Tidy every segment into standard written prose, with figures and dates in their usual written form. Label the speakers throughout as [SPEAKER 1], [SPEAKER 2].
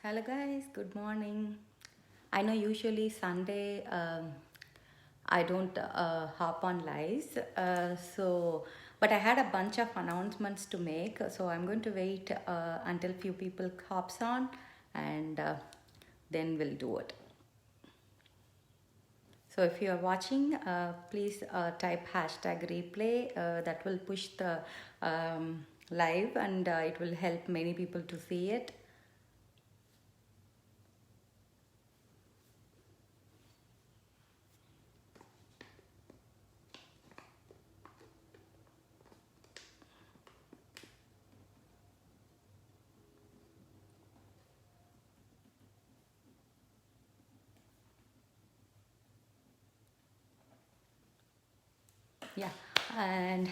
[SPEAKER 1] Hello guys, good morning. I know usually Sunday I don't hop on lives, but I had a bunch of announcements to make, so I'm going to wait until few people hops on, and then we'll do it. So if you are watching, please type hashtag replay. That will push the live, and it will help many people to see it. Yeah, and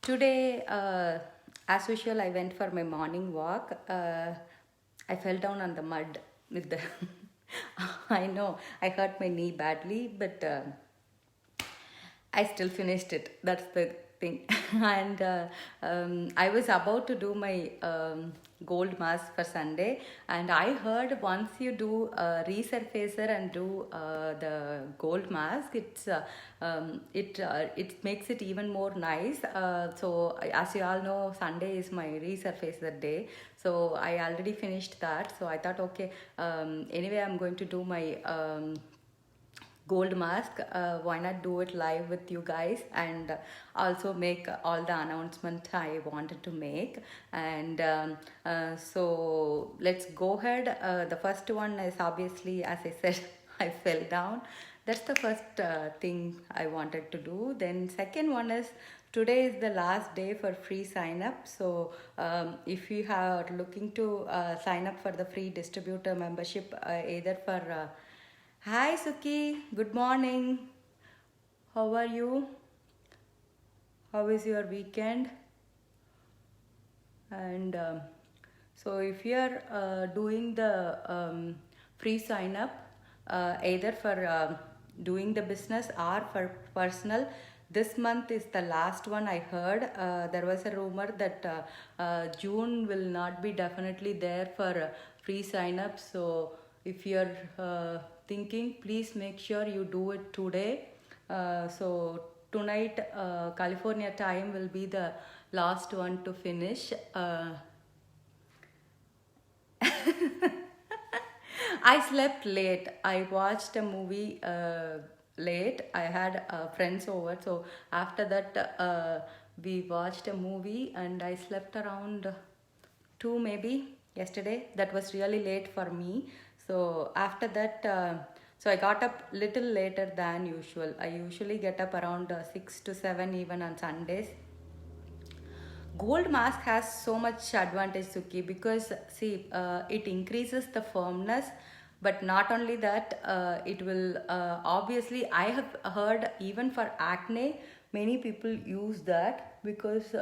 [SPEAKER 1] today, as usual, I went for my morning walk. I fell down on the mud with the. I know I hurt my knee badly, but I still finished it. That's the thing. And I was about to do my gold mask for Sunday, and I heard once you do resurfacer and do the gold mask, it makes it even more nice. So as you all know, Sunday is my resurfacer day. So I already finished that. So I thought, okay, anyway, I'm going to do my gold mask. Why not do it live with you guys and also make all the announcements I wanted to make. And so let's go ahead. The first one is obviously, as I said, I fell down. That's the first thing I wanted to do. Then second one is, today is the last day for free sign up. So if you are looking to sign up for the free distributor membership, either for hi Suki, good morning. How are you? How is your weekend? And so, if you are doing the free sign up, either for doing the business or for personal, this month is the last one. I heard there was a rumor that June will not be definitely there for free sign up. So, if you're thinking, please make sure you do it today. So tonight, California time will be the last one to finish. I slept late. I watched a movie late. I had friends over, so after that, we watched a movie, and I slept around 2 maybe yesterday. That was really late for me. So after that, so I got up little later than usual. I usually get up around 6 to 7 even on Sundays. Gold mask has so much advantage, Suki, because see, it increases the firmness, but not only that, it will obviously. I have heard even for acne, many people use that because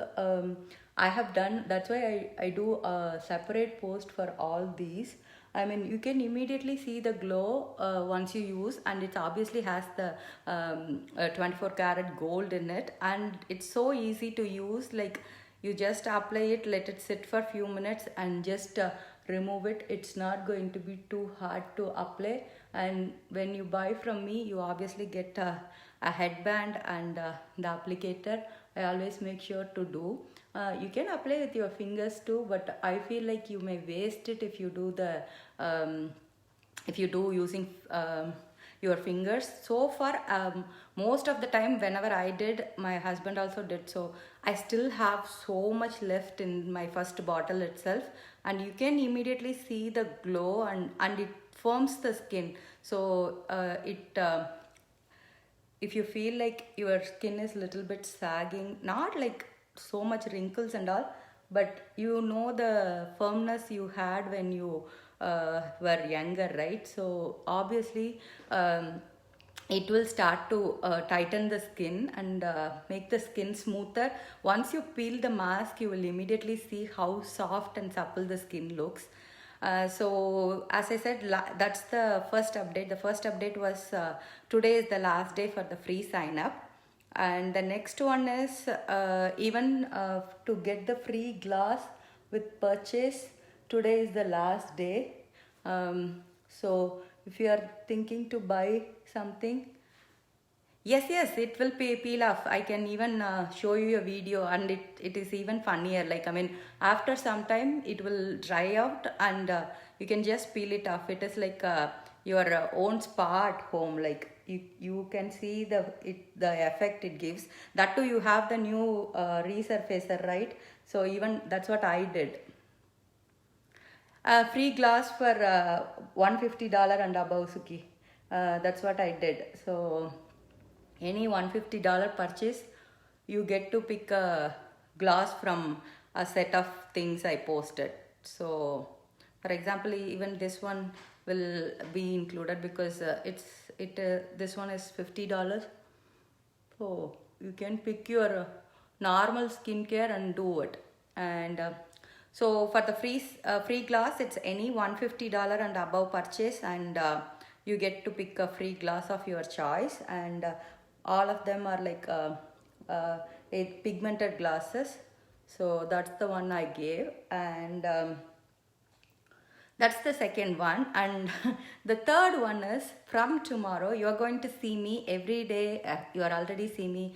[SPEAKER 1] I have done. That's why I do a separate post for all these. I mean, you can immediately see the glow once you use, and it obviously has the 24 karat gold in it, and it's so easy to use. Like, you just apply it, let it sit for a few minutes, and just remove it. It's not going to be too hard to apply. And when you buy from me, you obviously get a headband and the applicator. I always make sure to do. You can apply with your fingers too, but I feel like you may waste it if you do the if you do using your fingers. So far, most of the time, whenever I did, my husband also did. So I still have so much left in my first bottle itself, and you can immediately see the glow, and it firms the skin. So it if you feel like your skin is a little bit sagging, not like so much wrinkles and all, but you know the firmness you had when you were younger, right? So obviously, it will start to tighten the skin and make the skin smoother. Once you peel the mask, you will immediately see how soft and supple the skin looks. So as I said, that's the first update. The first update was today is the last day for the free sign up. And the next one is even to get the free glass with purchase. today is the last day. So if you are thinking to buy something, yes, it will peel off. I can even show you a video, and it is even funnier. Like, I mean, after some time, it will dry out, and you can just peel it off. It is like your own spa at home. Like, you can see the effect it gives. That too, you have the new resurfacer, right? So even that's what I did. Free glass for $150 and above, Suki. That's what I did. So any $150 purchase, you get to pick a glass from a set of things I posted. So for example, even this one will be included because this one is $50. So you can pick your normal skincare and do it. And so for the free glass, it's any $150 and above purchase, and you get to pick a free glass of your choice. And all of them are like pigmented glasses. So that's the one I gave, and that's the second one. And the third one is, from tomorrow you are going to see me every day. You are already seeing me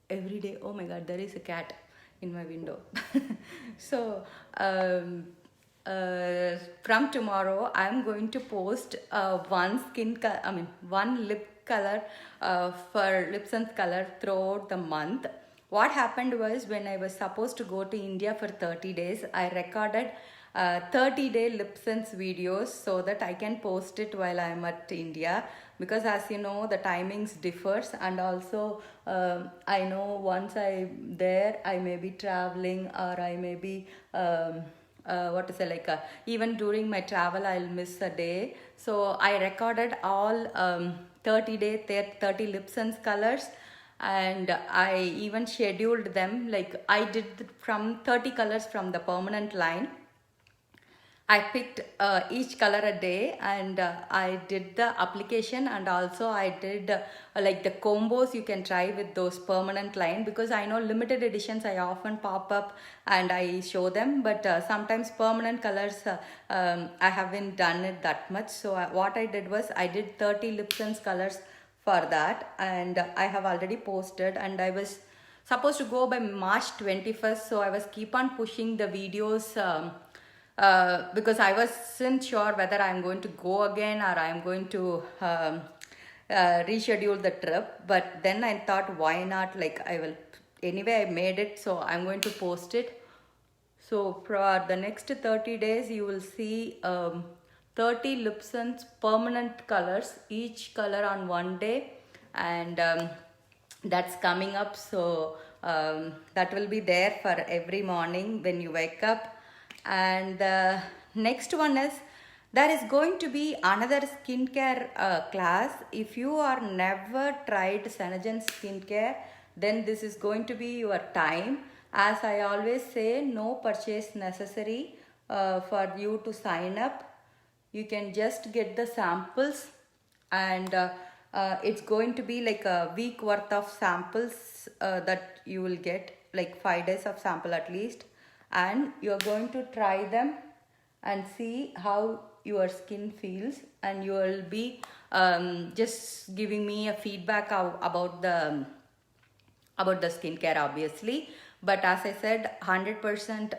[SPEAKER 1] every day. Oh my god, there is a cat in my window. So from tomorrow I'm going to post one lip color for Lips and Color throughout the month. What happened was, when I was supposed to go to India for 30 days, I recorded 30-day lip sense videos so that I can post it while I'm at India, because as you know, the timings differs, and also I know once I'm there, I may be traveling, or I may be even during my travel I'll miss a day. So I recorded all 30 lip sense colors, and I even scheduled them. Like, I did from 30 colors from the permanent line. I picked each color a day, and I did the application, and also I did like the combos you can try with those permanent line, because I know limited editions I often pop up and I show them, but sometimes permanent colors I haven't done it that much. So what I did was, I did 30 lip sense colors for that, and I have already posted, and I was supposed to go by March 21st, so I was keep on pushing the videos because I wasn't sure whether I'm going to go again, or I'm going to reschedule the trip. But then I thought, why not? Like, anyway, I made it, so I'm going to post it. So for the next 30 days, you will see 30 lip sense permanent colors, each color on one day, and that's coming up. So that will be there for every morning when you wake up. And the next one is, there is going to be another skincare class. If you are never tried Senegal skincare, then this is going to be your time. As I always say, no purchase necessary for you to sign up. You can just get the samples, and it's going to be like a week worth of samples that you will get, like 5 days of sample at least, and you're going to try them and see how your skin feels, and you will be just giving me a feedback about the skincare, obviously. But as I said, 100%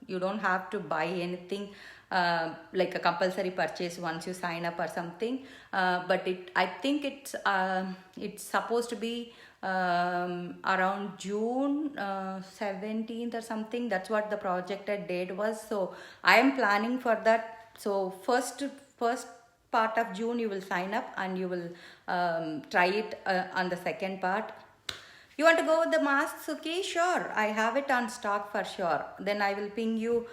[SPEAKER 1] you don't have to buy anything like a compulsory purchase once you sign up or something, but I think it's supposed to be around June 17th or something. That's what the projected date was, so I am planning for that. So first part of June you will sign up, and you will try it on the second part. You want to go with the masks? Okay, sure, I have it on stock for sure. Then I will ping you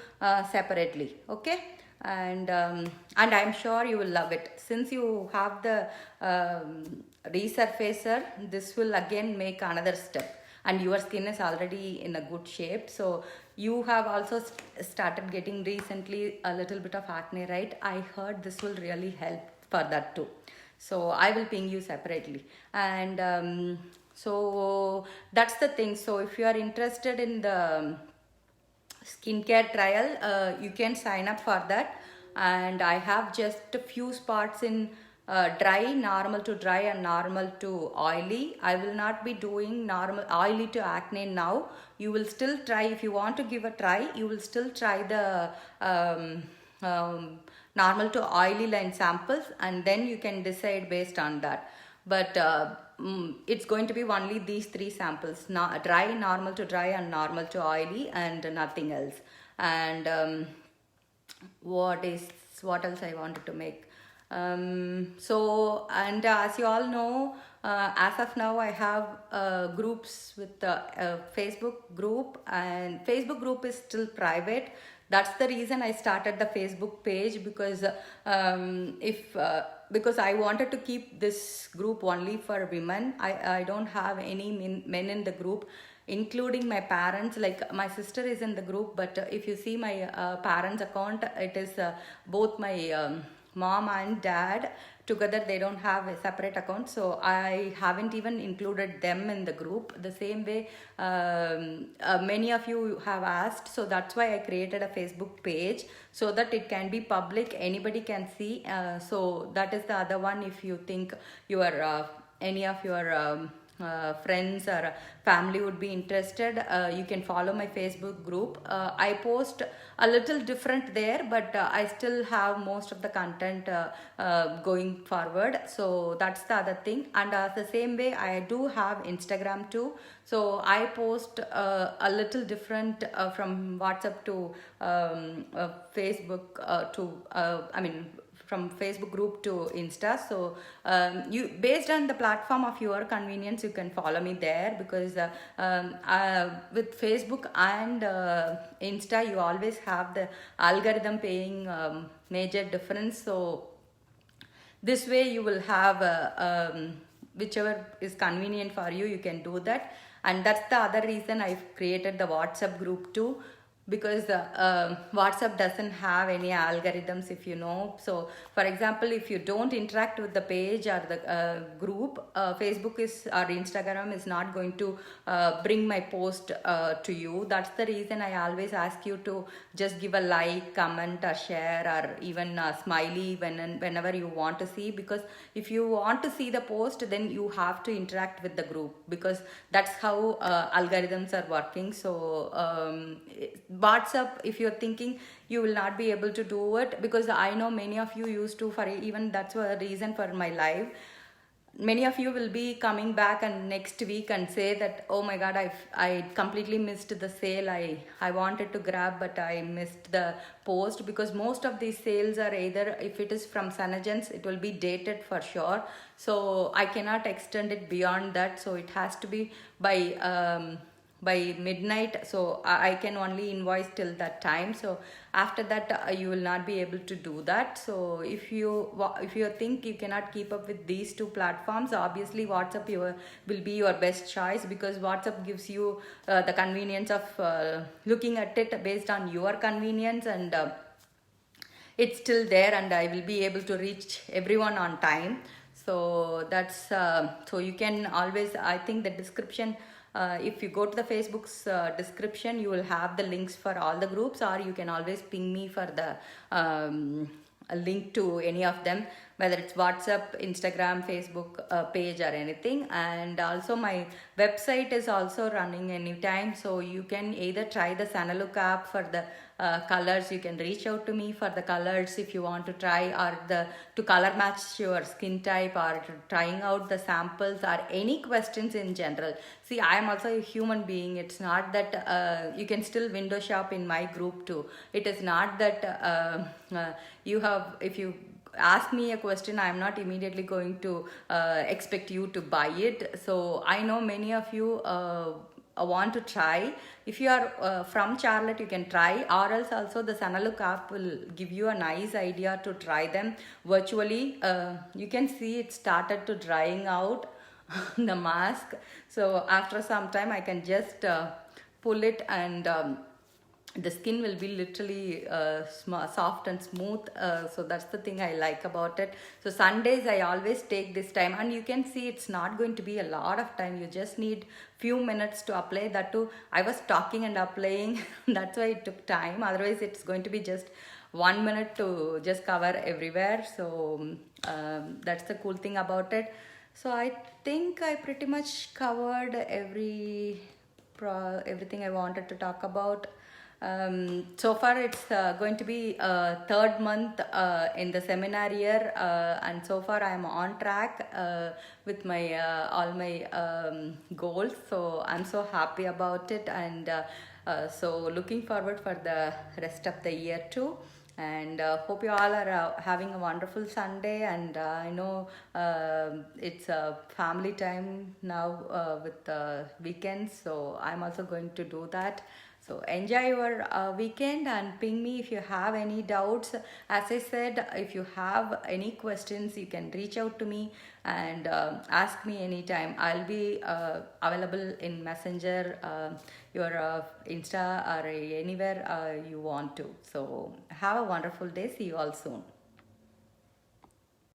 [SPEAKER 1] separately, okay? And I'm sure you will love it. Since you have the resurfacer, this will again make another step, and your skin is already in a good shape. So you have also started getting recently a little bit of acne, right? I heard this will really help for that too. So I will ping you separately. And so that's the thing. So if you are interested in the skincare trial. You can sign up for that, and I have just a few spots in dry, normal to dry, and normal to oily. I will not be doing normal oily to acne now. You will still try, if you want to give a try, you will still try the um, normal to oily line samples, and then you can decide based on that. But it's going to be only these three samples: dry, normal to dry, and normal to oily, and nothing else. And what is what else I wanted to make. So, and as you all know, as of now I have groups with a Facebook group, and Facebook group is still private. That's the reason I started the Facebook page, because if because I wanted to keep this group only for women. I don't have any men in the group, including my parents. Like, my sister is in the group, but if you see my parents account, it is both my mom and dad together. They don't have a separate account, so I haven't even included them in the group. The same way many of you have asked, so that's why I created a Facebook page, so that it can be public, anybody can see. So that is the other one. If you think your any of your friends or family would be interested, you can follow my Facebook group. I post a little different there, but I still have most of the content going forward. So that's the other thing. And the same way, I do have Instagram too. So I post a little different from WhatsApp to Facebook from Facebook group to Insta. So you, based on the platform of your convenience, you can follow me there, because with Facebook and Insta, you always have the algorithm paying major difference. So this way you will have whichever is convenient for you, you can do that. And that's the other reason I've created the WhatsApp group too, because WhatsApp doesn't have any algorithms, if you know. So for example, if you don't interact with the page or the group, Facebook is or Instagram is not going to bring my post to you. That's the reason I always ask you to just give a like, comment, or share, or even a smiley whenever you want to see. Because if you want to see the post, then you have to interact with the group, because that's how algorithms are working. So WhatsApp, if you're thinking you will not be able to do it, because I know many of you used to, for even that's a reason for my live. Many of you will be coming back and next week and say that, oh my god, I completely missed the sale. I wanted to grab, but I missed the post, because most of these sales are either, if it is from Sanagents, it will be dated for sure. So I cannot extend it beyond that. So it has to be by midnight. So I can only invoice till that time. So after that you will not be able to do that. So if you think you cannot keep up with these two platforms, obviously WhatsApp will be your best choice, because WhatsApp gives you the convenience of looking at it based on your convenience, and it's still there, and I will be able to reach everyone on time. So that's so you can always, I think the description, if you go to the Facebook's description, you will have the links for all the groups, or you can always ping me for the a link to any of them, whether it's WhatsApp, Instagram, Facebook page, or anything. And also my website is also running anytime, so you can either try the Sanalook app for the colors. You can reach out to me for the colors if you want to try, or to color match your skin type, or trying out the samples, or any questions in general. See, I am also a human being. It's not that you can still window shop in my group too. It is not that you have, if you ask me a question, I am not immediately going to expect you to buy it. So I know many of you want to try. If you are from Charlotte, you can try, or else also the Sanalook app will give you a nice idea to try them virtually. You can see it started to drying out the mask. So after some time I can just pull it and the skin will be literally soft and smooth, so that's the thing I like about it. So Sundays I always take this time, and you can see it's not going to be a lot of time. You just need few minutes to apply. That too, I was talking and applying that's why it took time. Otherwise it's going to be just 1 minute to just cover everywhere. So that's the cool thing about it. So I think I pretty much covered everything I wanted to talk about. So far it's going to be third month in the seminar year, and so far I'm on track with my all my goals, so I'm so happy about it. And so looking forward for the rest of the year too. And hope you all are having a wonderful Sunday. And I know it's family time now with weekends, so I'm also going to do that. So enjoy your weekend, and ping me if you have any doubts. As I said, if you have any questions, you can reach out to me and ask me anytime. I'll be available in Messenger, your Insta, or anywhere you want to. So have a wonderful day. See you all soon.